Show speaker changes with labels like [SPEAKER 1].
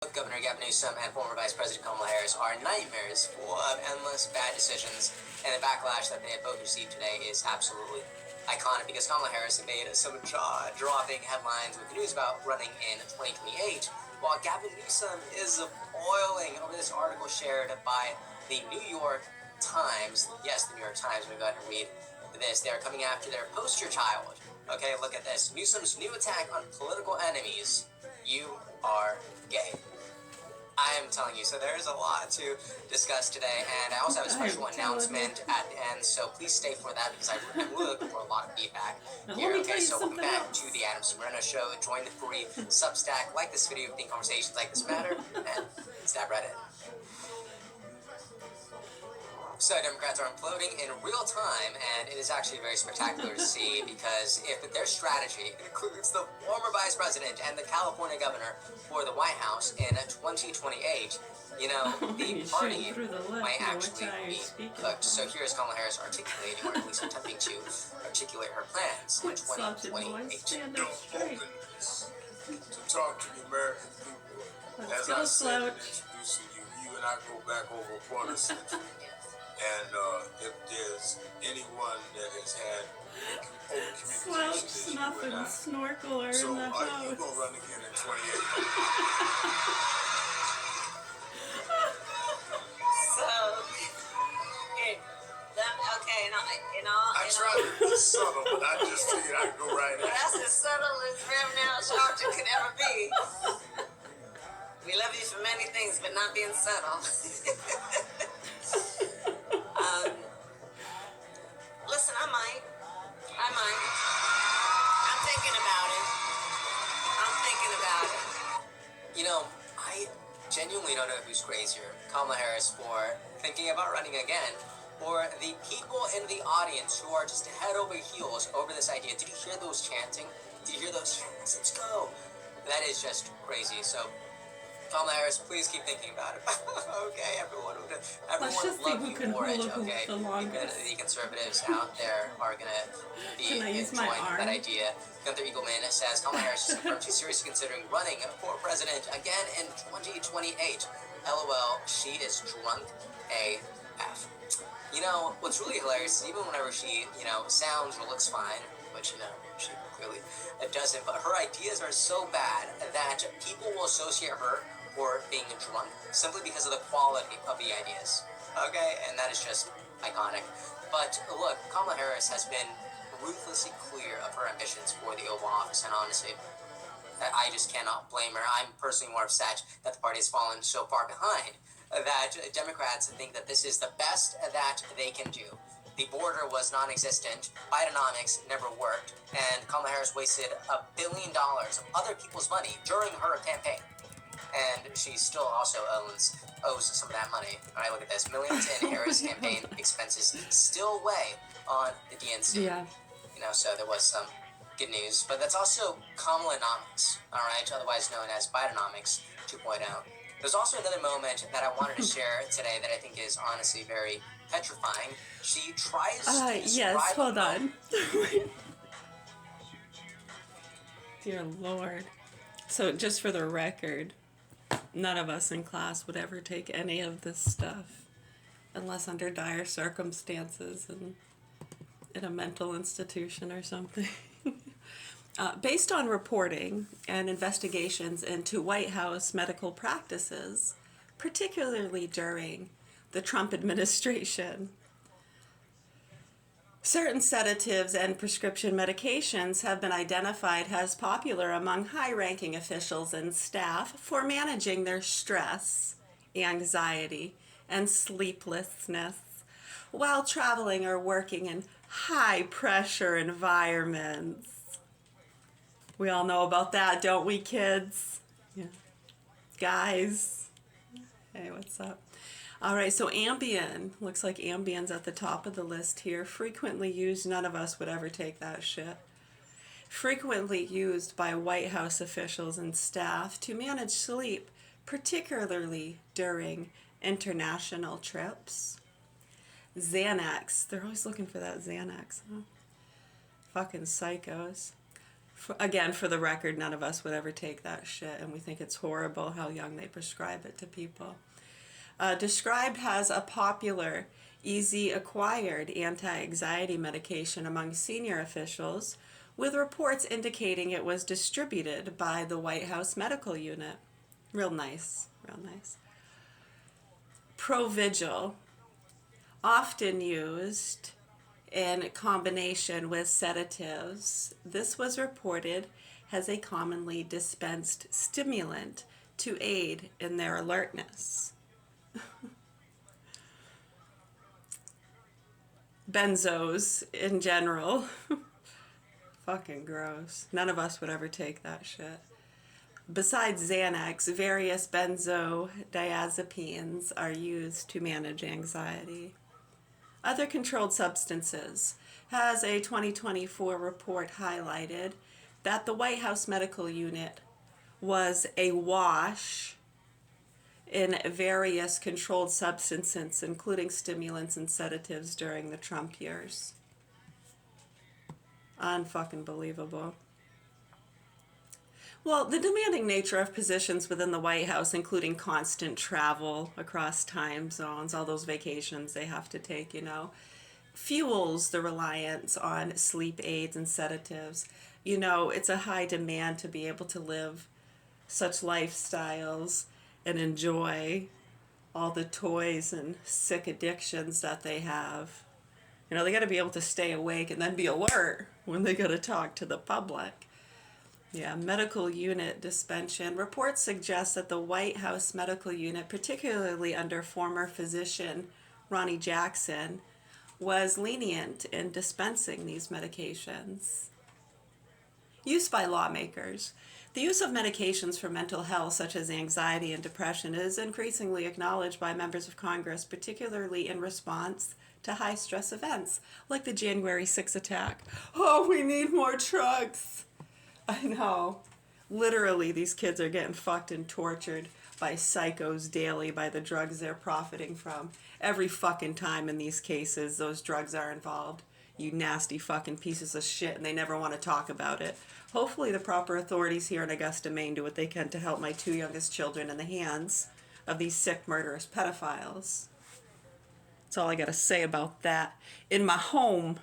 [SPEAKER 1] Both Governor Gavin Newsom and former Vice President Kamala Harris are nightmares full of endless bad decisions, and the backlash that they have both received today is absolutely iconic because Kamala Harris made some jaw-dropping headlines with the news about running in 2028, while Gavin Newsom is boiling over this article shared by the New York Times. Yes, the New York Times. We've got to read this. They are coming after their poster child. Okay, look at this. Newsom's new attack on political enemies. You are gay. I am telling you, so there's a lot to discuss today, and I also have a special announcement at the end, so please stay for that because I'm really looking for a lot of feedback here. Okay, so welcome back to the Adam C. Moreno Show. Join the free Substack, like this video, think conversations like this matter, and let's dive right in. So Democrats are imploding in real time, and it is actually very spectacular to see because if their strategy includes the former vice president and the California governor for the White House in 2028, you know, the party might actually be cooked. So here's Kamala Harris articulating, or at least attempting to articulate her plans in 2028.
[SPEAKER 2] To talk to the American people. As I said in introducing you, you and I go back over a quarter century. And if there's anyone that has had open communication,
[SPEAKER 3] snuff and snorkeler
[SPEAKER 2] so
[SPEAKER 3] in that
[SPEAKER 2] are
[SPEAKER 3] house.
[SPEAKER 2] you gonna run again in 28? I tried to be subtle, but I just figured I'd go right in.
[SPEAKER 4] That's as subtle as Reverend Al Sharpton could ever be. We love you for many things, but not being subtle. Listen, I might. I'm thinking about it.
[SPEAKER 1] You know, I genuinely don't know who's crazier, Kamala Harris for thinking about running again, or the people in the audience who are just head over heels over this idea. Did you hear those chanting? Did you hear those chants? Let's go. That is just crazy. So Kamala Harris, please keep thinking about it. Okay, everyone would love you for it, okay? The conservatives out there are going to be enjoying that idea. Gunther Eagleman says Kamala Harris has confirmed she's seriously considering running for president again in 2028. LOL, she is drunk AF. You know, what's really hilarious is even whenever she, sounds or looks fine, which, she clearly doesn't, but her ideas are so bad that people will associate her or being drunk simply because of the quality of the ideas. Okay, and that is just iconic. But look, Kamala Harris has been ruthlessly clear of her ambitions for the Oval Office, and honestly, I just cannot blame her. I'm personally more upset that the party has fallen so far behind that Democrats think that this is the best that they can do. The border was non-existent, Bidenomics never worked, and Kamala Harris wasted $1 billion of other people's money during her campaign. And she still also owes some of that money. All right, look at this. Millions in Harris campaign expenses still weigh on the DNC.
[SPEAKER 3] Yeah.
[SPEAKER 1] So there was some good news. But that's also Kamalanomics, all right, otherwise known as Bidenomics 2.0. There's also another moment that I wanted to share today that I think is honestly very petrifying. She tries to describe...
[SPEAKER 3] Yes, hold on. Dear Lord. So just for the record, none of us in class would ever take any of this stuff unless under dire circumstances and in a mental institution or something. Based on reporting and investigations into White House medical practices, particularly during the Trump administration, certain sedatives and prescription medications have been identified as popular among high-ranking officials and staff for managing their stress, anxiety, and sleeplessness while traveling or working in high-pressure environments. We all know about that, don't we, kids? Yeah. Guys. Hey, what's up? All right, so Ambien. Looks like Ambien's at the top of the list here. Frequently used. None of us would ever take that shit. Frequently used by White House officials and staff to manage sleep, particularly during international trips. Xanax. They're always looking for that Xanax, huh? Fucking psychos. Again, for the record, none of us would ever take that shit, and we think it's horrible how young they prescribe it to people. Described as a popular, easy acquired anti-anxiety medication among senior officials, with reports indicating it was distributed by the White House Medical Unit. Real nice, real nice. Provigil, often used in combination with sedatives. This was reported as a commonly dispensed stimulant to aid in their alertness. Benzos in general. Fucking gross. None of us would ever take that shit. Besides Xanax, various benzodiazepines are used to manage anxiety. Other controlled substances. Has a 2024 report highlighted that the White House Medical Unit was awash in various controlled substances, including stimulants and sedatives during the Trump years. Unfucking believable. Well, the demanding nature of positions within the White House, including constant travel across time zones, all those vacations they have to take, fuels the reliance on sleep aids and sedatives. It's a high demand to be able to live such lifestyles and enjoy all the toys and sick addictions that they have. They got to be able to stay awake and then be alert when they got to talk to the public. Yeah, medical unit dispensation. Reports suggest that the White House Medical Unit, particularly under former physician Ronnie Jackson, was lenient in dispensing these medications. Use by lawmakers. The use of medications for mental health, such as anxiety and depression, is increasingly acknowledged by members of Congress, particularly in response to high-stress events, like the January 6th attack. Oh, we need more drugs. I know. Literally, these kids are getting fucked and tortured by psychos daily by the drugs they're profiting from. Every fucking time in these cases, those drugs are involved. You nasty fucking pieces of shit, and they never want to talk about it. Hopefully the proper authorities here in Augusta, Maine do what they can to help my 2 youngest children in the hands of these sick, murderous pedophiles. That's all I gotta say about that. In my home,